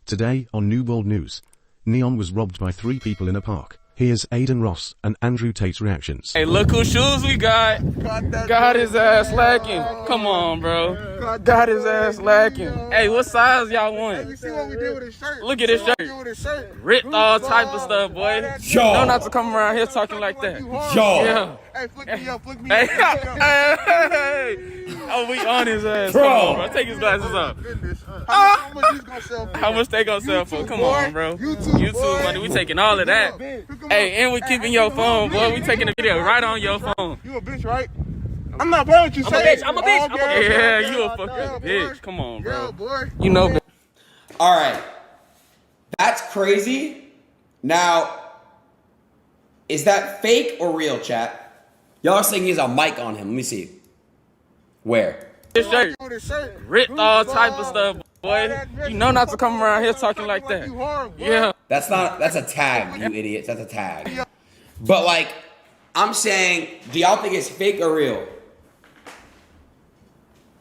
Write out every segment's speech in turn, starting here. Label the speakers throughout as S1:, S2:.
S1: Today on New World News, N3ON was robbed by 3 people in a park. Here's Adin and Andrew Tate's reactions.
S2: Hey, look whose shoes we got. Got his ass lacking. Come on, bro. Got his ass lacking. Hey, what size y'all want?
S3: You see what we did with his shirt?
S2: Look at his shirt. Ripped all type of stuff, boy.
S3: Yo.
S2: No, not to come around here talking like that.
S3: Yo.
S2: Yeah.
S3: Hey, flick me up, flick me
S2: Hey,
S3: up.
S2: hey. Oh, we on his ass. Come on, bro. Take his glasses off.
S3: How much these gonna sell for?
S2: How much they gonna sell for? Come on, bro. YouTube money. We taking all of that. Hey, and we keeping your phone, boy. We taking the video right on your phone.
S3: You a bitch, right? I'm not playing with you.
S2: I'm a bitch. Yeah, you a fucking bitch. Come on, bro. You know.
S4: All right. That's crazy. Now, is that fake or real, chat? Y'all are saying he has a mic on him. Let me see. Where?
S2: His shirt. Ripped all type of stuff, boy. You know not to come around here talking like that. Yeah.
S4: That's a tag, you idiots. That's a tag. But like, I'm saying, do y'all think it's fake or real?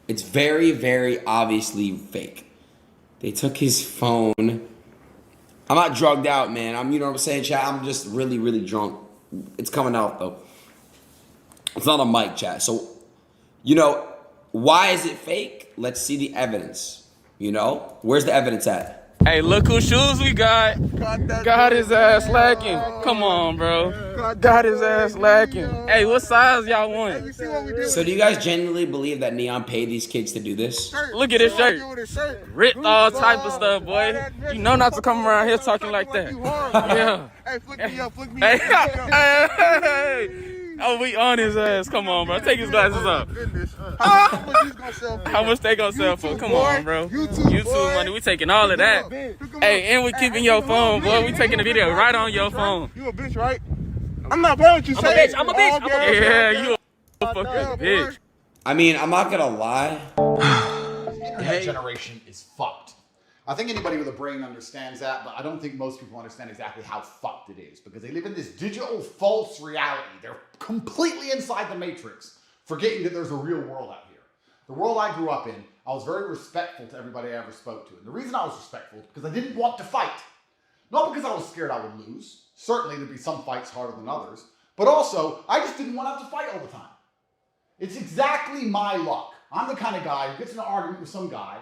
S4: It's very, very obviously fake. They took his phone. I'm not drugged out, man. You know what I'm saying, chat? I'm just really, really drunk. It's coming out, though. It's not a mic, chat. So, you know, why is it fake? Let's see the evidence. You know? Where's the evidence at?
S2: Hey, look whose shoes we got. Got his ass lacking. Come on, bro. Got his ass lacking. Hey, what size y'all want?
S3: You see what we did?
S4: So do you guys genuinely believe that N3ON paid these kids to do this?
S2: Look at his shirt. Ripped all type of stuff, boy. You know not to come around here talking like that. Yeah.
S3: Hey, flick me up, flick me
S2: Hey,
S3: up.
S2: hey. Oh, we on his ass. Come on, bro. Take his glasses off.
S3: How much these gonna sell for?
S2: How much they gonna sell for? Come on, bro. YouTube money. We taking all of that. Hey, and we keeping your phone, boy. We taking the video right on your phone.
S3: You a bitch, right? I'm not playing with you.
S2: I'm a bitch. Yeah, you a fucking bitch.
S4: I mean, I'm not gonna lie.
S5: The internet generation is fucked. I think anybody with a brain understands that, but I don't think most people understand exactly how fucked it is because they live in this digital false reality. They're completely inside the matrix, forgetting that there's a real world out here. The world I grew up in, I was very respectful to everybody I ever spoke to. And the reason I was respectful is because I didn't want to fight. Not because I was scared I would lose. Certainly there'd be some fights harder than others. But also, I just didn't want to have to fight all the time. It's exactly my luck. I'm the kind of guy who gets in an argument with some guy.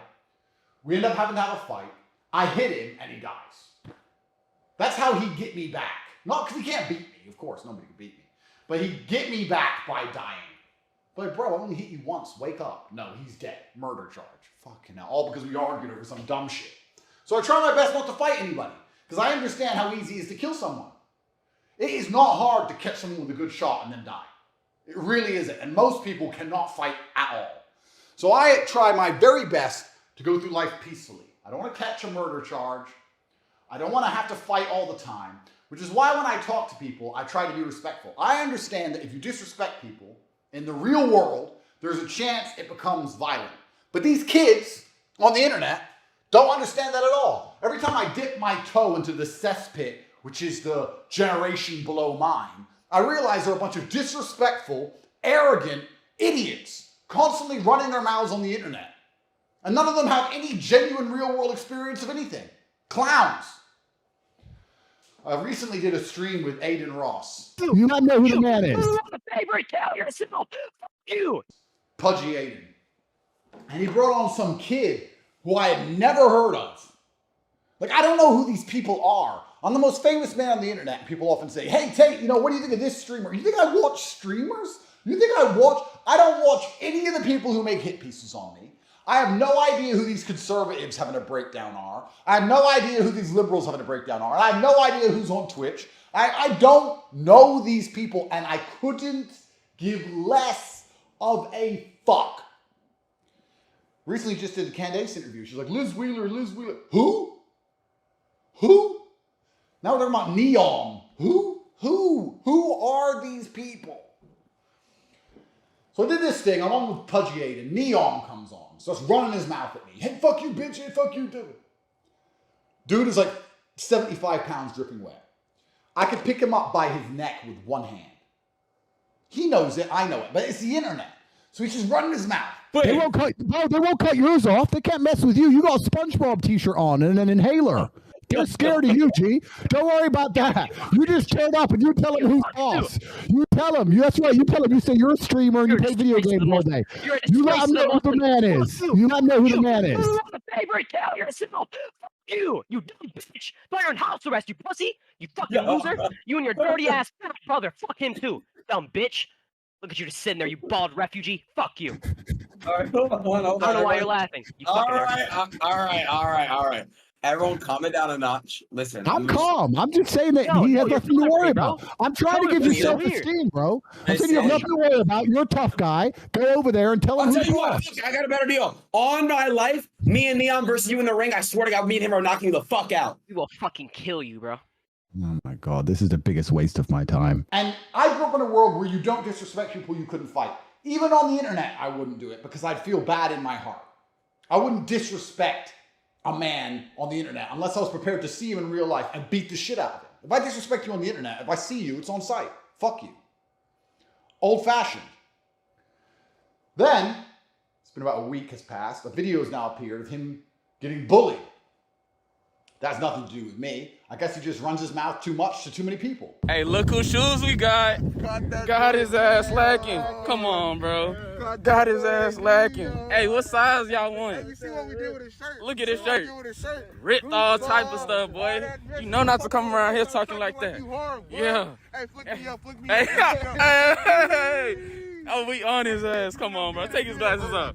S5: We end up having to have a fight. I hit him and he dies. That's how he'd get me back. Not because he can't beat me. Of course, nobody can beat me. But he'd get me back by dying. But bro, I only hit you once. Wake up. No, he's dead. Murder charge. Fucking hell. All because we argued over some dumb shit. So I try my best not to fight anybody. Because I understand how easy it is to kill someone. It is not hard to catch someone with a good shot and then die. It really isn't. And most people cannot fight at all. So I try my very best to go through life peacefully. I don't want to catch a murder charge. I don't want to have to fight all the time, which is why when I talk to people, I try to be respectful. I understand that if you disrespect people in the real world, there's a chance it becomes violent. But these kids on the internet don't understand that at all. Every time I dip my toe into the cesspit, which is the generation below mine, I realize they're a bunch of disrespectful, arrogant idiots constantly running their mouths on the internet. And none of them have any genuine real-world experience of anything. Clowns. I recently did a stream with Adin.
S6: You not know who the man is.
S7: Favorite, tell yourself. Fuck you.
S5: Pudgy Adin. And he brought on some kid who I had never heard of. Like, I don't know who these people are. I'm the most famous man on the internet. People often say, hey, Tate, you know, what do you think of this streamer? You think I watch streamers? You think I don't watch any of the people who make hit pieces on me. I have no idea who these conservatives having a breakdown are. I have no idea who these liberals having a breakdown are. And I have no idea who's on Twitch. I don't know these people, and I couldn't give less of a fuck. Recently just did a Candace interview. She's like, Liz Wheeler. Who? Now we're talking about N3ON. Who are these people? So I did this thing. I'm on with Pudgy Adin. N3ON comes on. Starts running his mouth at me. Hey, fuck you, bitch. Hey, fuck you, dude. Dude is like 75 pounds dripping wet. I could pick him up by his neck with one hand. He knows it. I know it. But it's the internet. So he's just running his mouth.
S6: They won't cut yours off. They can't mess with you. You got a SpongeBob t-shirt on and an inhaler. They're scared of you, G. Don't worry about that. You just turn up and you tell them who's boss. You tell them. That's right. You tell them. You say you're a streamer and you play video games all day. You let them know who the man is. You let them know who the man is.
S7: You want a favorite failure symbol? Fuck you, you dumb bitch. Put her in house arrest, you pussy. You fucking loser. You and your dirty ass fat brother. Fuck him too, dumb bitch. Look at you just sitting there, you bald refugee. Fuck you.
S8: All right, hold on.
S7: I don't know why you're laughing. You
S8: All right. Everyone, calm it down a notch. Listen,
S6: I'm calm. I'm just saying that he has nothing to worry about. I'm trying to give you self-esteem, bro. I'm saying you have nothing to worry about. You're a tough guy. Go over there and tell him who's boss.
S8: I got a better deal. On my life, me and N3ON versus you in the ring. I swear to God, me and him are knocking you the fuck out.
S7: We will fucking kill you, bro.
S6: Oh my God, this is the biggest waste of my time.
S5: And I grew up in a world where you don't disrespect people you couldn't fight. Even on the internet, I wouldn't do it because I'd feel bad in my heart. I wouldn't disrespect a man on the internet unless I was prepared to see him in real life and beat the shit out of him. If I disrespect you on the internet, if I see you, it's on sight. Fuck you. Old-fashioned. Then, it's been about a week has passed. A video has now appeared of him getting bullied. That has nothing to do with me. I guess he just runs his mouth too much to too many people.
S2: Hey, look whose shoes we got. Got his ass lacking. Come on, bro. Got his ass lacking. Hey, what size y'all want?
S3: You see what we did with his shirt?
S2: Look at his shirt. Ripped all type of stuff, boy. You know not to come around here talking like that. Yeah.
S3: Hey, flick me up.
S2: Hey, hey. Oh, we on his ass. Come on, bro. Take his glasses off.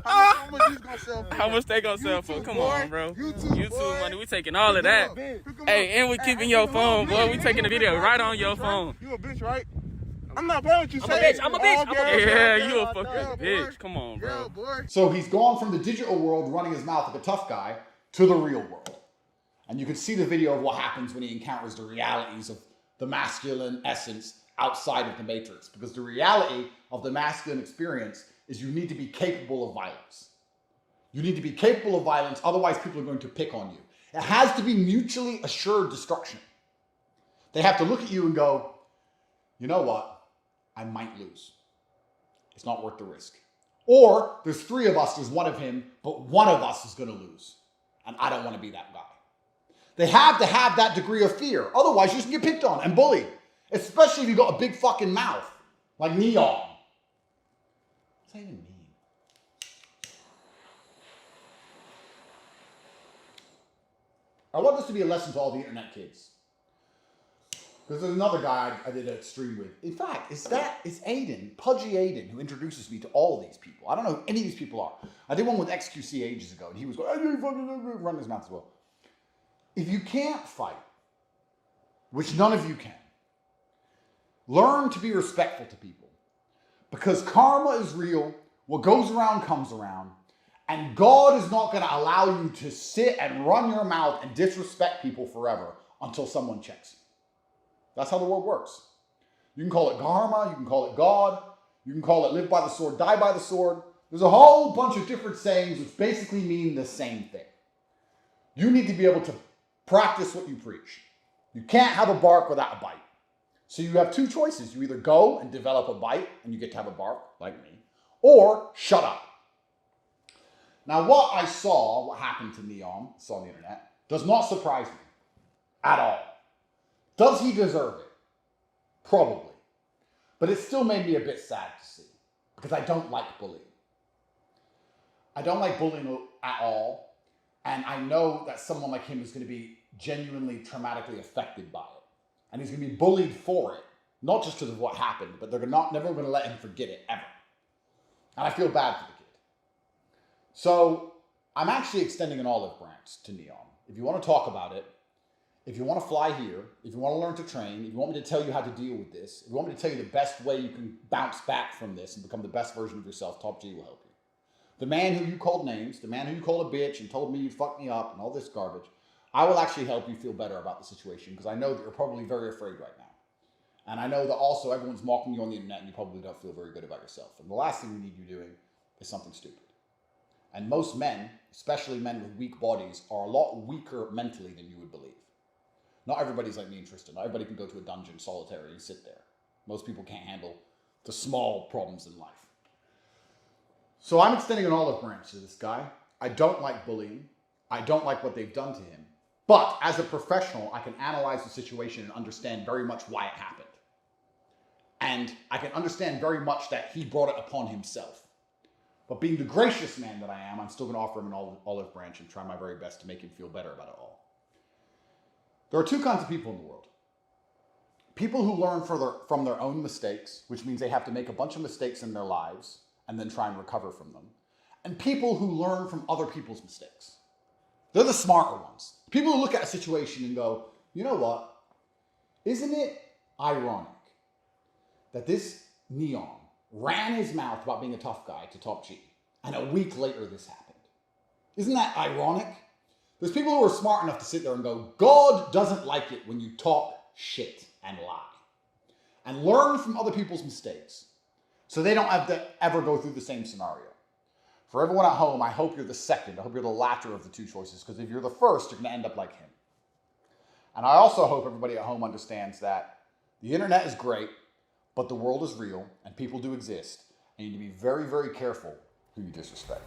S3: How much these gonna sell for?
S2: How much they gonna sell for? Come on, bro.
S3: YouTube
S2: money. We taking all of that. Hey, and we keeping your phone, boy. We taking the video right on your phone.
S3: You a bitch, right? I'm not playing with you.
S7: I'm a bitch.
S2: Yeah, you a fucking bitch. Come on, bro.
S5: So he's gone from the digital world running his mouth like a tough guy to the real world. And you can see the video of what happens when he encounters the realities of the masculine essence outside of the matrix. Because the reality of the masculine experience is you need to be capable of violence. You need to be capable of violence, otherwise people are going to pick on you. It has to be mutually assured destruction. They have to look at you and go, you know what? I might lose. It's not worth the risk. Or there's three of us, there's one of him, but one of us is going to lose. And I don't want to be that guy. They have to have that degree of fear. Otherwise, you just get picked on and bullied. Especially if you got a big fucking mouth, like N3ON. What's that even mean? I want this to be a lesson to all the internet kids. Because there's another guy I did a stream with. In fact, it's Adin, Pudgy Adin, who introduces me to all of these people. I don't know who any of these people are. I did one with XQC ages ago, and he was going, running his mouth as well. If you can't fight, which none of you can, learn to be respectful to people. Because karma is real, what goes around comes around, and God is not going to allow you to sit and run your mouth and disrespect people forever until someone checks you. That's how the world works. You can call it karma, you can call it God, you can call it live by the sword, die by the sword. There's a whole bunch of different sayings which basically mean the same thing. You need to be able to practice what you preach. You can't have a bark without a bite. So you have two choices. You either go and develop a bite and you get to have a bark, like me, or shut up. Now what I saw, what happened to N3ON, saw on the internet, does not surprise me at all. Does he deserve it? Probably. But it still made me a bit sad to see, because I don't like bullying. I don't like bullying at all, and I know that someone like him is going to be genuinely traumatically affected by it. And he's going to be bullied for it, not just because of what happened, but they're never going to let him forget it, ever. And I feel bad for the kid. So I'm actually extending an olive branch to N3ON. If you want to talk about it, if you want to fly here, if you want to learn to train, if you want me to tell you how to deal with this, if you want me to tell you the best way you can bounce back from this and become the best version of yourself, Top G will help you. The man who you called names, the man who you called a bitch and told me you'd fuck me up and all this garbage, I will actually help you feel better about the situation because I know that you're probably very afraid right now. And I know that also everyone's mocking you on the internet and you probably don't feel very good about yourself. And the last thing we need you doing is something stupid. And most men, especially men with weak bodies, are a lot weaker mentally than you would believe. Not everybody's like me and Tristan. Not everybody can go to a dungeon solitary and sit there. Most people can't handle the small problems in life. So I'm extending an olive branch to this guy. I don't like bullying. I don't like what they've done to him. But as a professional, I can analyze the situation and understand very much why it happened. And I can understand very much that he brought it upon himself. But being the gracious man that I am, I'm still going to offer him an olive branch and try my very best to make him feel better about it all. There are two kinds of people in the world. People who learn from their own mistakes, which means they have to make a bunch of mistakes in their lives and then try and recover from them. And people who learn from other people's mistakes. They're the smarter ones. People who look at a situation and go, you know what? Isn't it ironic that this N3ON ran his mouth about being a tough guy to Top G, and a week later this happened? Isn't that ironic? There's people who are smart enough to sit there and go, God doesn't like it when you talk shit and lie. And learn from other people's mistakes so they don't have to ever go through the same scenario. For everyone at home, I hope you're the second. I hope you're the latter of the two choices, because if you're the first, you're going to end up like him. And I also hope everybody at home understands that the internet is great, but the world is real, and people do exist, and you need to be very, very careful who you disrespect.